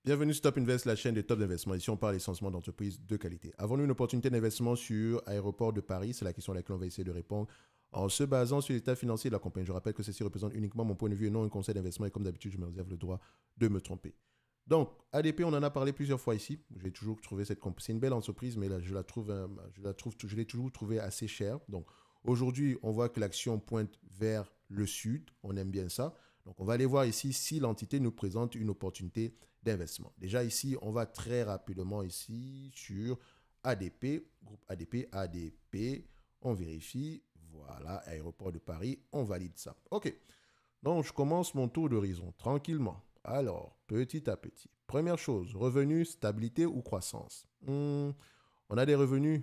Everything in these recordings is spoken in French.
Bienvenue sur Top Invest, la chaîne des top d'investissement. Ici, on parle essentiellement d'entreprises de qualité. Avons-nous une opportunité d'investissement sur Aéroport de Paris? C'est la question à laquelle on va essayer de répondre en se basant sur l'état financier de la compagnie. Je rappelle que ceci représente uniquement mon point de vue et non un conseil d'investissement. Et comme d'habitude, je me réserve le droit de me tromper. Donc, ADP, on en a parlé plusieurs fois ici. J'ai toujours trouvé cette compagnie. C'est une belle entreprise, mais là, je l'ai toujours trouvé assez chère. Donc, aujourd'hui, on voit que l'action pointe vers le sud. On aime bien ça. Donc, on va aller voir ici si l'entité nous présente une opportunité d'investissement. Déjà ici, on va très rapidement ici sur ADP, groupe ADP, ADP, on vérifie, voilà, aéroport de Paris, on valide ça. Ok, donc je commence mon tour d'horizon tranquillement. Alors, petit à petit. Première chose, revenus, stabilité ou croissance. On a des revenus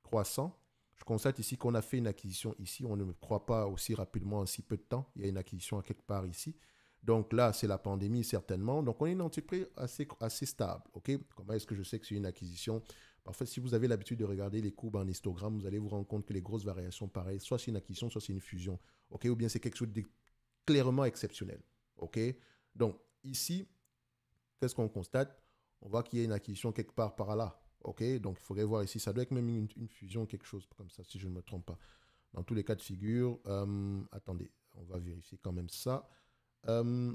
croissants. Je constate ici qu'on a fait une acquisition ici. On ne me croit pas aussi rapidement en si peu de temps. Il y a une acquisition à quelque part ici. Donc là, c'est la pandémie certainement. Donc on est une entreprise assez stable. Ok. Comment est-ce que je sais que c'est une acquisition? Parfois, si vous avez l'habitude de regarder les courbes en histogramme, vous allez vous rendre compte que les grosses variations, pareil, soit c'est une acquisition, soit c'est une fusion. Ok. Ou bien c'est quelque chose de clairement exceptionnel. Ok. Donc ici, qu'est-ce qu'on constate? On voit qu'il y a une acquisition quelque part par là. OK, donc il faudrait voir ici, ça doit être même une fusion, quelque chose comme ça, si je ne me trompe pas. Dans tous les cas de figure, attendez, on va vérifier quand même ça. Euh,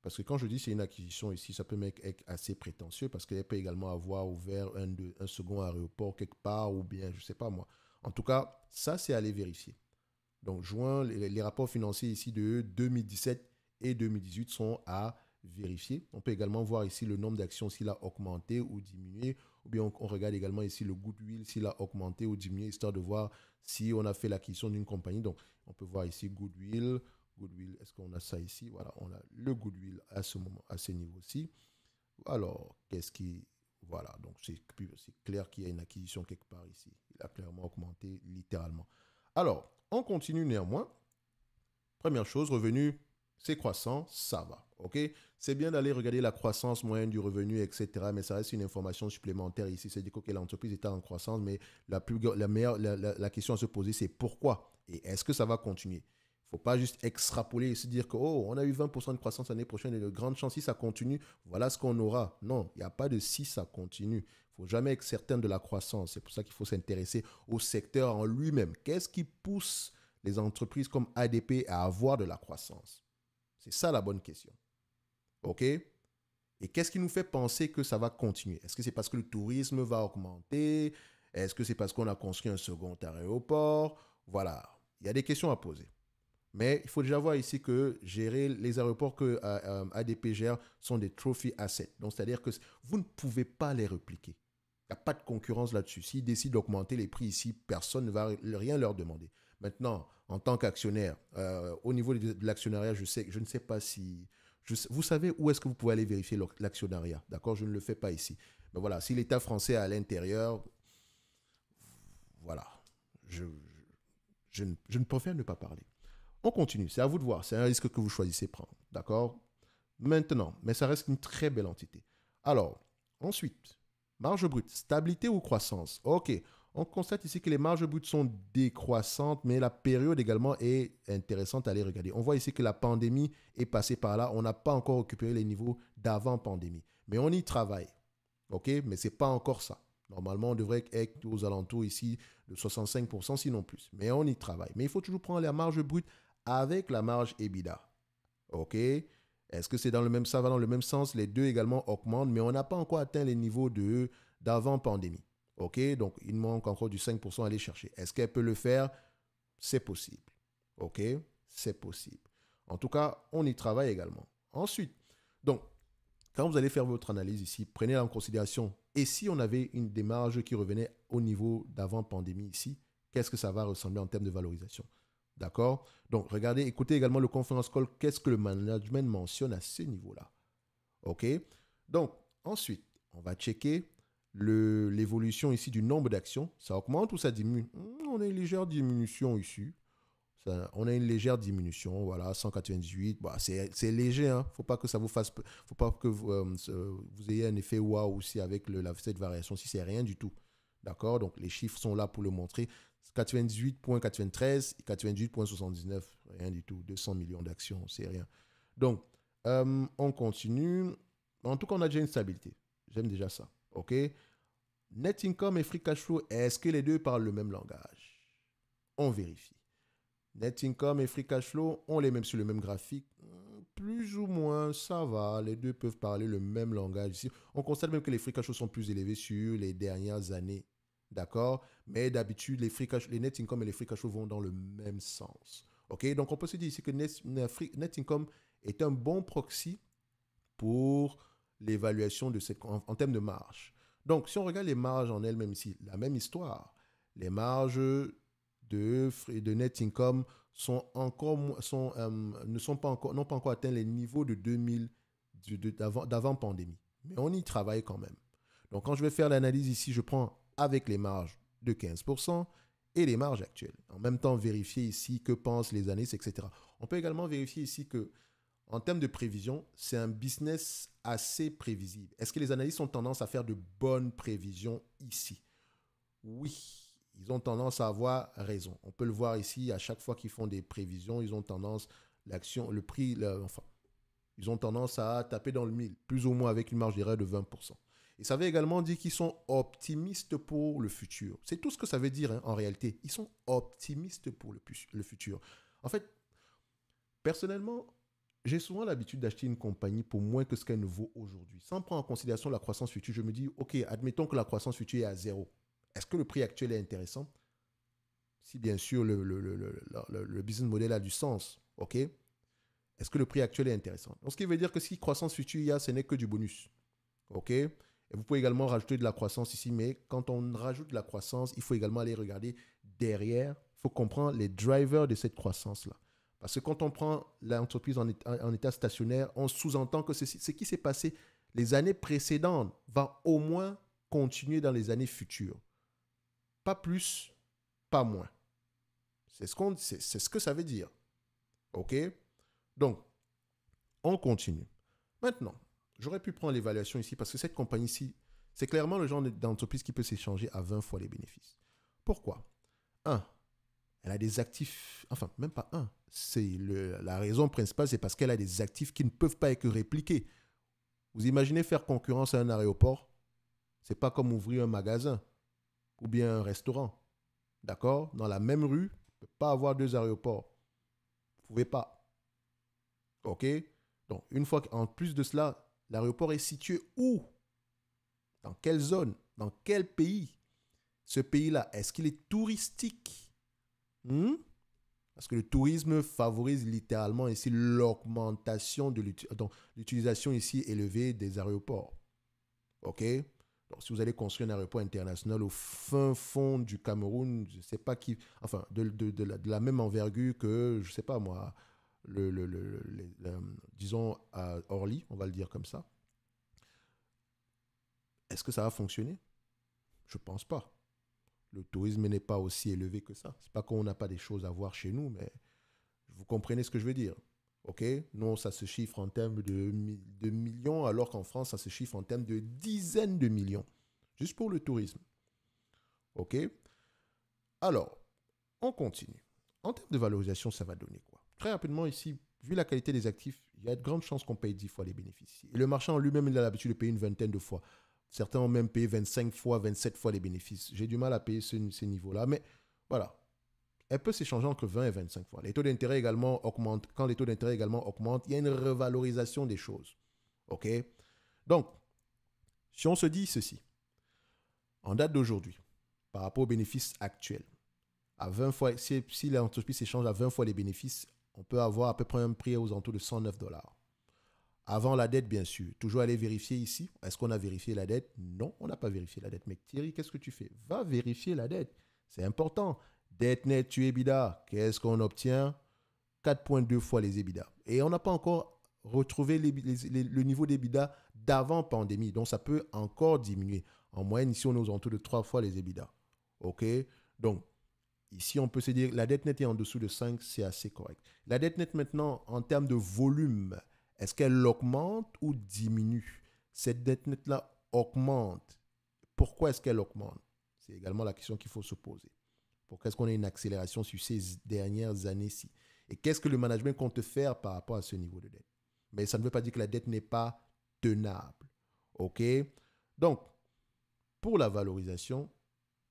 Parce que quand je dis c'est une acquisition ici, ça peut être assez prétentieux parce qu'elle peut également avoir ouvert un second aéroport quelque part ou bien, je ne sais pas moi. En tout cas, ça, c'est aller vérifier. Donc, juin, les rapports financiers ici de 2017 et 2018 sont à vérifier. On peut également voir ici le nombre d'actions s'il a augmenté ou diminué. Ou bien on regarde également ici le goodwill s'il a augmenté ou diminué, histoire de voir si on a fait l'acquisition d'une compagnie. Donc, on peut voir ici goodwill. Goodwill, est-ce qu'on a ça ici? Voilà, on a le goodwill à ce moment, à ce niveau-ci. Alors, qu'est-ce qui... Voilà, donc c'est clair qu'il y a une acquisition quelque part ici. Il a clairement augmenté littéralement. Alors, on continue néanmoins. Première chose, revenu, c'est croissant, ça va. OK? C'est bien d'aller regarder la croissance moyenne du revenu, etc. Mais ça reste une information supplémentaire ici. C'est-à-dire que l'entreprise est en croissance, mais la question à se poser, c'est pourquoi? Et est-ce que ça va continuer? Il ne faut pas juste extrapoler et se dire que, oh, on a eu 20% de croissance l'année prochaine et de grandes chances, si ça continue, voilà ce qu'on aura. Non, il n'y a pas de si ça continue. Il ne faut jamais être certain de la croissance. C'est pour ça qu'il faut s'intéresser au secteur en lui-même. Qu'est-ce qui pousse les entreprises comme ADP à avoir de la croissance? C'est ça la bonne question. OK? Et qu'est-ce qui nous fait penser que ça va continuer? Est-ce que c'est parce que le tourisme va augmenter? Est-ce que c'est parce qu'on a construit un second aéroport? Voilà. Il y a des questions à poser. Mais il faut déjà voir ici que gérer les aéroports que ADP gère sont des trophy assets. Donc, c'est-à-dire que vous ne pouvez pas les répliquer. Il n'y a pas de concurrence là-dessus. S'ils décident d'augmenter les prix ici, personne ne va rien leur demander. Maintenant, en tant qu'actionnaire, au niveau de l'actionnariat, je ne sais pas si... vous savez où est-ce que vous pouvez aller vérifier l'actionnariat, d'accord? Je ne le fais pas ici. Mais voilà, si l'État français est à l'intérieur, voilà, je ne préfère ne pas parler. On continue, c'est à vous de voir, c'est un risque que vous choisissez de prendre, d'accord? Maintenant, mais ça reste une très belle entité. Alors, ensuite, marge brute, stabilité ou croissance? Ok, on constate ici que les marges brutes sont décroissantes, mais la période également est intéressante à aller regarder. On voit ici que la pandémie est passée par là, on n'a pas encore récupéré les niveaux d'avant pandémie, mais on y travaille, ok? Mais ce n'est pas encore ça. Normalement, on devrait être aux alentours ici de 65%, sinon plus. Mais on y travaille. Mais il faut toujours prendre la marge brute avec la marge EBITDA. OK? Est-ce que c'est dans le même, ça va dans le même sens? Les deux également augmentent, mais on n'a pas encore atteint les niveaux d'avant pandémie. OK? Donc, il manque encore du 5% à aller chercher. Est-ce qu'elle peut le faire? C'est possible. OK? C'est possible. En tout cas, on y travaille également. Ensuite, donc, quand vous allez faire votre analyse ici, prenez en considération, et si on avait une démarche qui revenait au niveau d'avant pandémie ici, qu'est-ce que ça va ressembler en termes de valorisation? D'accord? Donc, regardez, écoutez également le conference call, qu'est-ce que le management mentionne à ce niveau-là? OK? Donc, ensuite, on va checker l'évolution ici du nombre d'actions. Ça augmente ou ça diminue? On a une légère diminution ici. On a une légère diminution, voilà, 198. Bah, c'est léger, hein. Faut pas que ça vous fasse, faut pas que vous ayez un effet waouh aussi avec cette variation. Si c'est rien du tout, d'accord. Donc les chiffres sont là pour le montrer. 98,93 et 98,79, rien du tout. 200 millions d'actions, c'est rien. Donc on continue. En tout cas, on a déjà une stabilité. J'aime déjà ça. OK? Net income et free cash flow, est-ce que les deux parlent le même langage? On vérifie. Net income et free cash flow, on les met sur le même graphique. Plus ou moins, ça va. Les deux peuvent parler le même langage ici. On constate même que les free cash flow sont plus élevés sur les dernières années. D'accord? Mais d'habitude, les net income et les free cash flow vont dans le même sens. OK? Donc, on peut se dire ici que net income est un bon proxy pour l'évaluation de cette, en termes de marge. Donc, si on regarde les marges en elles-mêmes ici, la même histoire. Les marges de net income sont encore, ne sont pas encore, n'ont pas encore atteint les niveaux de 2000, d'avant pandémie. Mais on y travaille quand même. Donc, quand je vais faire l'analyse ici, je prends avec les marges de 15% et les marges actuelles. En même temps, vérifier ici que pensent les analystes, etc. On peut également vérifier ici que en termes de prévision, c'est un business assez prévisible. Est-ce que les analystes ont tendance à faire de bonnes prévisions ici? Oui, ils ont tendance à avoir raison. On peut le voir ici, à chaque fois qu'ils font des prévisions, ils ont tendance, l'action, le prix, enfin, ils ont tendance à taper dans le mille, plus ou moins avec une marge d'erreur de 20%. Et ça veut également dire qu'ils sont optimistes pour le futur. C'est tout ce que ça veut dire, hein, en réalité. Ils sont optimistes pour le futur. En fait, personnellement, j'ai souvent l'habitude d'acheter une compagnie pour moins que ce qu'elle ne vaut aujourd'hui. Sans prendre en considération la croissance future, je me dis, OK, admettons que la croissance future est à zéro. Est-ce que le prix actuel est intéressant? Si bien sûr le business model a du sens, OK? Est-ce que le prix actuel est intéressant? Donc, ce qui veut dire que si croissance future il y a, ce n'est que du bonus, OK? Et vous pouvez également rajouter de la croissance ici, mais quand on rajoute de la croissance, il faut également aller regarder derrière. Il faut comprendre les drivers de cette croissance-là. Parce que quand on prend l'entreprise en état stationnaire, on sous-entend que ce qui s'est passé les années précédentes va au moins continuer dans les années futures. Pas plus, pas moins. C'est ce que ça veut dire. OK? Donc, on continue. Maintenant, j'aurais pu prendre l'évaluation ici parce que cette compagnie-ci, c'est clairement le genre d'entreprise qui peut s'échanger à 20 fois les bénéfices. Pourquoi? Un, elle a des actifs, enfin, même pas un. La raison principale, c'est parce qu'elle a des actifs qui ne peuvent pas être répliqués. Vous imaginez faire concurrence à un aéroport? C'est pas comme ouvrir un magasin ou bien un restaurant. D'accord? Dans la même rue, on ne peut pas avoir deux aéroports. Vous ne pouvez pas. OK? Donc, une fois qu'en plus de cela, l'aéroport est situé où? Dans quelle zone? Dans quel pays? Ce pays-là, est-ce qu'il est touristique? Parce que le tourisme favorise littéralement ici l'augmentation de l'utilisation ici élevée des aéroports. OK? Donc, si vous allez construire un aéroport international au fin fond du Cameroun, je ne sais pas qui, enfin, de la même envergure que, je ne sais pas moi, disons à Orly, on va le dire comme ça, est-ce que ça va fonctionner? Je ne pense pas. Le tourisme n'est pas aussi élevé que ça. Ce n'est pas qu'on n'a pas des choses à voir chez nous, mais vous comprenez ce que je veux dire. OK? Non, ça se chiffre en termes de millions, alors qu'en France, ça se chiffre en termes de dizaines de millions. Juste pour le tourisme. OK? Alors, on continue. En termes de valorisation, ça va donner quoi? Très rapidement ici, vu la qualité des actifs, il y a de grandes chances qu'on paye 10 fois les bénéfices. Et le marchand en lui-même, il a l'habitude de payer une vingtaine de fois. Certains ont même payé 25 fois, 27 fois les bénéfices. J'ai du mal à payer ces niveaux-là, mais voilà. Elle peut s'échanger entre 20 et 25 fois. Les taux d'intérêt également augmentent. Quand les taux d'intérêt également augmentent, il y a une revalorisation des choses. OK? Donc, si on se dit ceci, en date d'aujourd'hui, par rapport aux bénéfices actuels, à 20 fois, si l'entreprise s'échange à 20 fois les bénéfices, on peut avoir à peu près un prix aux alentours de 109 dollars. Avant la dette, bien sûr. Toujours aller vérifier ici. Est-ce qu'on a vérifié la dette? Non, on n'a pas vérifié la dette. Mais Thierry, qu'est-ce que tu fais? Va vérifier la dette. C'est important. Dette nette, tu EBITDA. Qu'est-ce qu'on obtient? 4,2 fois les EBITDA. Et on n'a pas encore retrouvé le niveau d'EBITDA d'avant pandémie. Donc, ça peut encore diminuer. En moyenne, ici, on est aux alentours de 3 fois les EBITDA. OK? Donc, ici, on peut se dire que la dette nette est en dessous de 5, c'est assez correct. La dette nette maintenant, en termes de volume, est-ce qu'elle augmente ou diminue? Cette dette nette-là augmente. Pourquoi est-ce qu'elle augmente? C'est également la question qu'il faut se poser. Pourquoi est-ce qu'on a une accélération sur ces dernières années-ci? Et qu'est-ce que le management compte faire par rapport à ce niveau de dette? Mais ça ne veut pas dire que la dette n'est pas tenable. OK? Donc, pour la valorisation,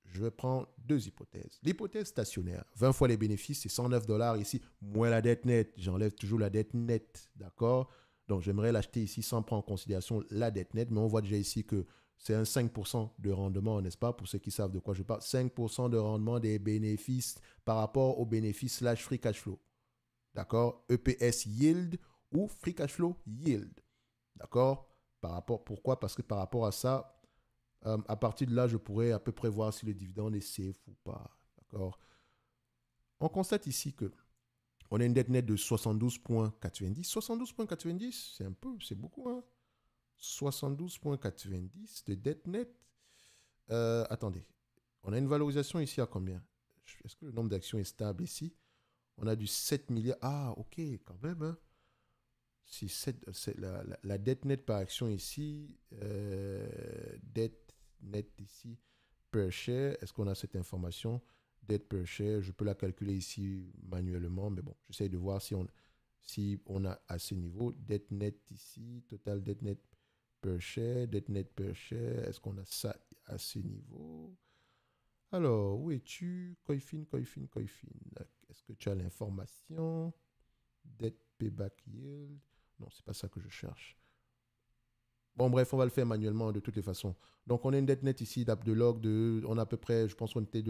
je vais prendre deux hypothèses. L'hypothèse stationnaire, 20 fois les bénéfices, c'est 109 dollars ici, moins la dette nette. J'enlève toujours la dette nette, d'accord? Donc, j'aimerais l'acheter ici sans prendre en considération la dette nette, mais on voit déjà ici que c'est un 5% de rendement, n'est-ce pas? Pour ceux qui savent de quoi je parle, 5% de rendement des bénéfices par rapport aux bénéfices slash free cash flow. D'accord? EPS yield ou free cash flow yield. D'accord? Pourquoi? Parce que par rapport à ça, à partir de là, je pourrais à peu près voir si le dividende est safe ou pas. D'accord? On constate ici que on a une dette nette de 72,90. 72,90, c'est beaucoup, hein? 72,90 de dette nette. Attendez, on a une valorisation ici à combien? Est-ce que le nombre d'actions est stable ici? On a du 7 milliards. Ah, ok, quand même, hein? Si la dette nette par action ici, dette nette ici, per share, est-ce qu'on a cette information? Dette per share, je peux la calculer ici manuellement, mais bon, j'essaie de voir si on a à ce niveau. Dette nette ici, total dette nette per share, dette nette per share, est-ce qu'on a ça à ce niveau? Alors, où es-tu? Coifin. Est-ce que tu as l'information? Debt payback yield. Non, c'est pas ça que je cherche. Bon, bref, on va le faire manuellement de toutes les façons. Donc, on a une dette nette ici d'Abdelog on a à peu près, je pense qu'on était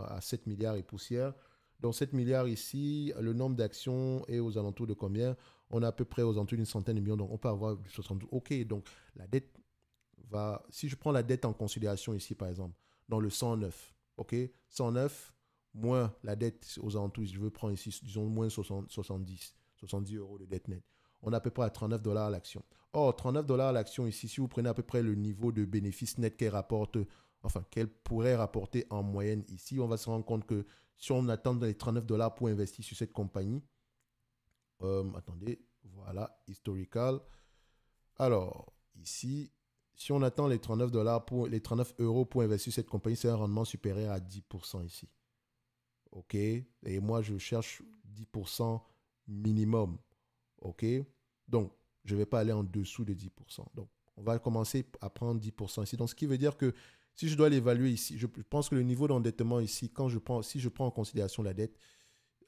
à 7 milliards et poussière. Donc, 7 milliards ici, le nombre d'actions est aux alentours de combien? On a à peu près aux alentours d'une centaine de millions, donc on peut avoir du 72. OK, donc la dette va... Si je prends la dette en considération ici, par exemple, dans le 109, OK? 109 moins la dette aux alentours, je veux prendre ici, disons, moins 70 euros de dette nette. On est à peu près à 39 dollars l'action. Or, 39 dollars l'action ici, si vous prenez à peu près le niveau de bénéfice net qu'elle pourrait rapporter en moyenne ici, on va se rendre compte que si on attend les 39 dollars pour investir sur cette compagnie, attendez, voilà, historical. Alors, ici, si on attend les 39 euros pour investir sur cette compagnie, c'est un rendement supérieur à 10% ici. OK? Et moi, je cherche 10% minimum. OK? Donc, je ne vais pas aller en dessous de 10%. Donc, on va commencer à prendre 10% ici. Donc, ce qui veut dire que si je dois l'évaluer ici, je pense que le niveau d'endettement ici, si je prends en considération la dette,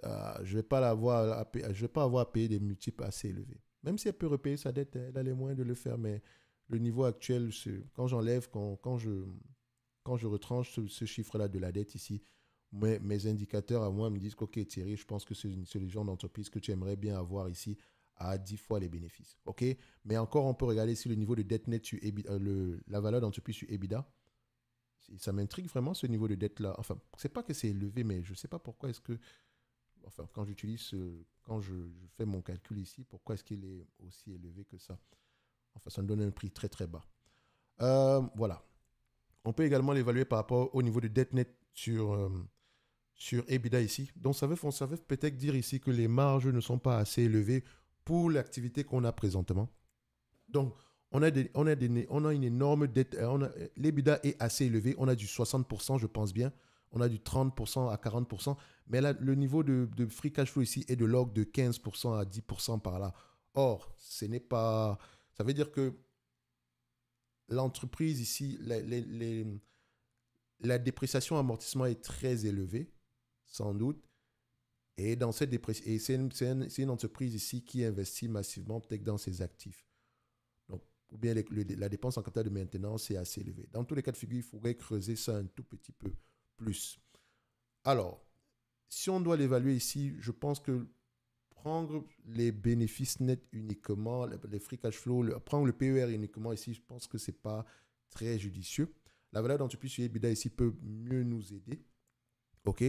je ne vais pas avoir à payer des multiples assez élevés. Même si elle peut repayer sa dette, elle a les moyens de le faire, mais le niveau actuel, quand je retranche ce chiffre-là de la dette ici, mes indicateurs à moi me disent qu'OK, Thierry, je pense que c'est le genre d'entreprise que tu aimerais bien avoir ici à 10 fois les bénéfices. OK? Mais encore, on peut regarder si le niveau de dette nette sur EBITDA, la valeur d'entreprise sur EBITDA. Ça m'intrigue vraiment ce niveau de dette-là. Enfin, c'est pas que c'est élevé, mais je ne sais pas pourquoi est-ce que. Enfin, quand je fais mon calcul ici, pourquoi est-ce qu'il est aussi élevé que ça? Enfin, ça me donne un prix très très bas. Voilà. On peut également l'évaluer par rapport au niveau de dette nette sur EBITDA ici. Donc, ça veut peut-être dire ici que les marges ne sont pas assez élevées pour l'activité qu'on a présentement. Donc, on a une énorme dette. L'EBITDA est assez élevé. On a du 60%, je pense bien. On a du 30% à 40%. Mais là, le niveau de free cash flow ici est de l'ordre de 15% à 10% par là. Or, ce n'est pas... Ça veut dire que l'entreprise ici, la dépréciation amortissement est très élevée, sans doute. Et dans cette dépréciation, c'est une entreprise ici qui investit massivement peut-être dans ses actifs. Donc, ou bien la dépense en capital de maintenance est assez élevée. Dans tous les cas de figure, il faudrait creuser ça un tout petit peu plus. Alors, si on doit l'évaluer ici, je pense que prendre les bénéfices nets uniquement, les free cash flow, prendre le PER uniquement ici, je pense que ce n'est pas très judicieux. La valeur d'entreprise sur EBITDA ici peut mieux nous aider. OK?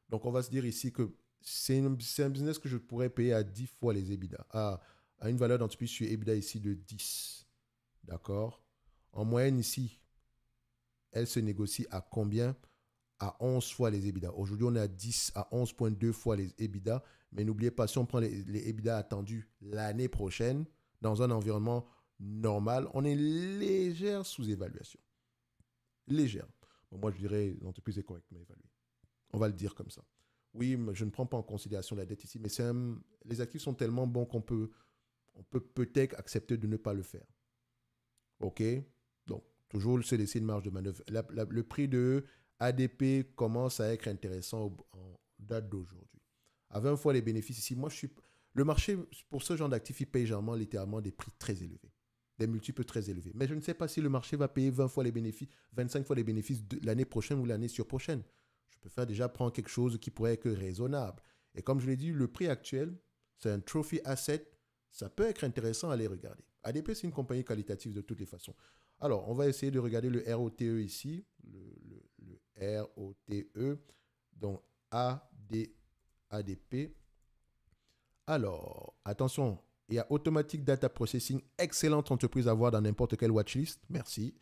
Donc, on va se dire ici que c'est un business que je pourrais payer à 10 fois les EBITDA, à une valeur d'entreprise sur EBITDA ici de 10. D'accord? En moyenne ici, elle se négocie à combien? À 11 fois les EBITDA. Aujourd'hui, on est à 10 à 11,2 fois les EBITDA. Mais n'oubliez pas, si on prend les EBITDA attendus l'année prochaine, dans un environnement normal, on est légère sous-évaluation. Légère. Bon, moi, je dirais l'entreprise est correctement évaluée. On va le dire comme ça. Oui, je ne prends pas en considération la dette ici, mais les actifs sont tellement bons qu'on peut peut-être accepter de ne pas le faire. OK? Donc, toujours se laisser une marge de manœuvre. Le prix de ADP commence à être intéressant en date d'aujourd'hui. À 20 fois les bénéfices ici, le marché, pour ce genre d'actifs, il paye généralement littéralement des prix très élevés, des multiples très élevés. Mais je ne sais pas si le marché va payer 20 fois les bénéfices, 25 fois les bénéfices de l'année prochaine ou l'année surprochaine. Je préfère déjà prendre quelque chose qui pourrait être raisonnable. Et comme je l'ai dit, le prix actuel, c'est un trophy asset. Ça peut être intéressant à aller regarder. ADP, c'est une compagnie qualitative de toutes les façons. Alors, on va essayer de regarder le ROTE ici. Le ROTE, donc ADP. Alors, attention, il y a Automatic Data Processing, excellente entreprise à voir dans n'importe quelle watchlist. Merci.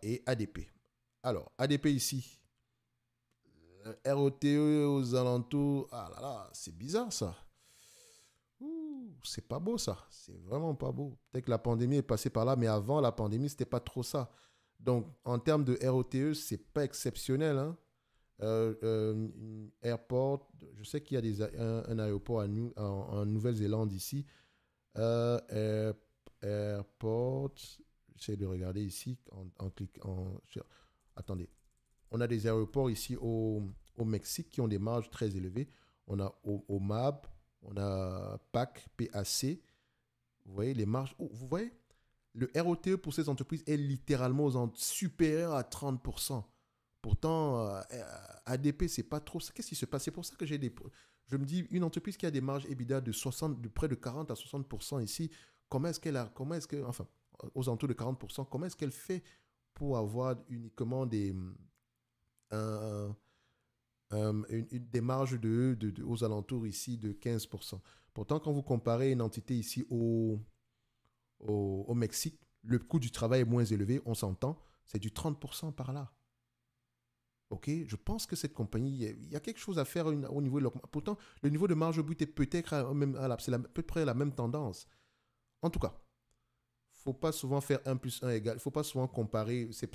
Et ADP. Alors, ADP ici, ROTE aux alentours. Ah là là, c'est bizarre ça. C'est pas beau ça. C'est vraiment pas beau. Peut-être que la pandémie est passée par là, mais avant la pandémie, c'était pas trop ça. Donc, en termes de ROTE, c'est pas exceptionnel. Hein. Airport, je sais qu'il y a un aéroport en Nouvelle-Zélande ici. Airport, j'essaie de regarder ici en cliquant. Attendez. On a des aéroports ici au Mexique qui ont des marges très élevées. On a au MAB, on a PAC, PAC. Vous voyez les marges. Oh, vous voyez, le ROTE pour ces entreprises est littéralement supérieur à 30%. Pourtant, ADP, c'est pas trop. Qu'est-ce qui se passe? C'est pour ça que je me dis, une entreprise qui a des marges EBITDA de près de 40 à 60% ici, enfin, aux alentours de 40%, comment est-ce qu'elle fait pour avoir uniquement des marges aux alentours ici de 15%. Pourtant, quand vous comparez une entité ici au Mexique, le coût du travail est moins élevé, on s'entend, c'est du 30% par là. OK, je pense que cette compagnie, il y a quelque chose à faire au niveau de pourtant, le niveau de marge brute est peut-être c'est à peu près la même tendance. En tout cas, il ne faut pas souvent faire 1 plus 1 égale, il ne faut pas souvent comparer, c'est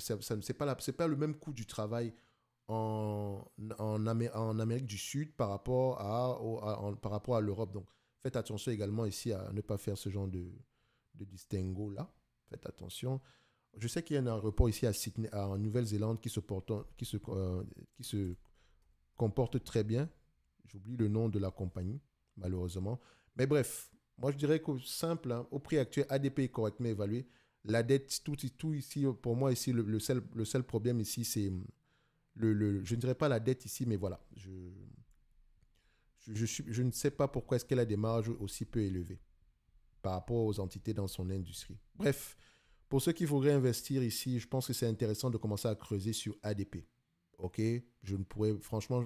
pas le même coût du travail en Amérique du Sud par rapport à l'Europe. Donc, faites attention également ici à ne pas faire ce genre de distinguo-là. Faites attention. Je sais qu'il y a un aéroport ici à Sydney, en Nouvelle-Zélande qui se comporte très bien. J'oublie le nom de la compagnie, malheureusement. Mais bref, moi je dirais que simple, hein, au prix actuel, ADP est correctement évalué. La dette, tout ici, pour moi, ici, le seul problème ici, c'est je ne dirais pas la dette ici, mais voilà. Je ne sais pas pourquoi est-ce qu'elle a des marges aussi peu élevées par rapport aux entités dans son industrie. Bref, pour ceux qui voudraient investir ici, je pense que c'est intéressant de commencer à creuser sur ADP. OK? Je ne pourrais, franchement,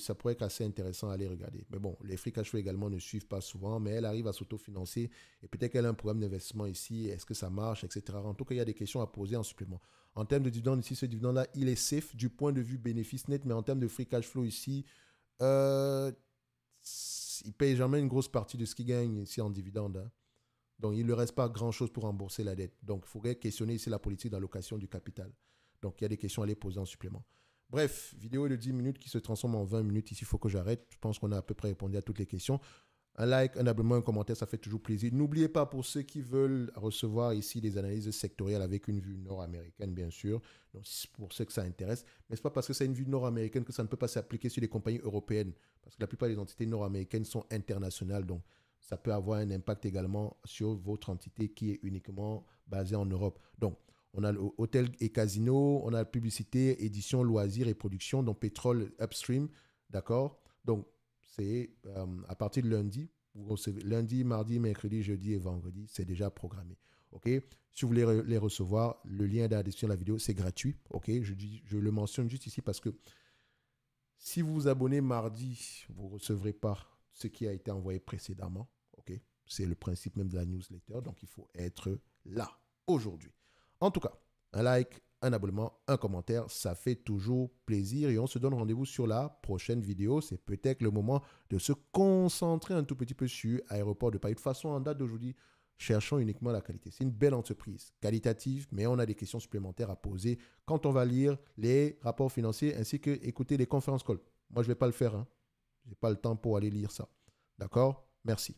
ça pourrait être assez intéressant à aller regarder. Mais bon, les free cash flow également ne suivent pas souvent, mais elle arrive à s'autofinancer et peut-être qu'elle a un programme d'investissement ici. Est-ce que ça marche, etc. En tout cas, il y a des questions à poser en supplément. En termes de dividende ici, ce dividende-là, il est safe du point de vue bénéfice net, mais en termes de free cash flow ici, il ne paye jamais une grosse partie de ce qu'il gagne ici en dividende. Hein. Donc, il ne lui reste pas grand-chose pour rembourser la dette. Donc, il faudrait questionner ici la politique d'allocation du capital. Donc, il y a des questions à les poser en supplément. Bref, vidéo de 10 minutes qui se transforme en 20 minutes. Ici, il faut que j'arrête. Je pense qu'on a à peu près répondu à toutes les questions. Un like, un abonnement, un commentaire, ça fait toujours plaisir. N'oubliez pas, pour ceux qui veulent recevoir ici des analyses sectorielles avec une vue nord-américaine, bien sûr. Donc, pour ceux que ça intéresse. Mais ce n'est pas parce que c'est une vue nord-américaine que ça ne peut pas s'appliquer sur les compagnies européennes. Parce que la plupart des entités nord-américaines sont internationales. Donc, ça peut avoir un impact également sur votre entité qui est uniquement basée en Europe. Donc, on a l'hôtel et casino, on a la publicité, édition, loisirs et production, donc pétrole upstream, d'accord? Donc, c'est à partir de lundi, vous recevez lundi, mardi, mercredi, jeudi et vendredi, c'est déjà programmé. OK? Si vous voulez les recevoir, le lien est dans la description de la vidéo, c'est gratuit. OK? Je le mentionne juste ici parce que si vous vous abonnez mardi, vous ne recevrez pas ce qui a été envoyé précédemment. OK? C'est le principe même de la newsletter, donc il faut être là aujourd'hui. En tout cas, un like, un abonnement, un commentaire, ça fait toujours plaisir et on se donne rendez-vous sur la prochaine vidéo. C'est peut-être le moment de se concentrer un tout petit peu sur Aéroport de Paris. De toute façon, en date d'aujourd'hui, cherchons uniquement la qualité. C'est une belle entreprise, qualitative, mais on a des questions supplémentaires à poser quand on va lire les rapports financiers ainsi que écouter les conférences calls. Moi, je ne vais pas le faire. Hein. Je n'ai pas le temps pour aller lire ça. D'accord? Merci.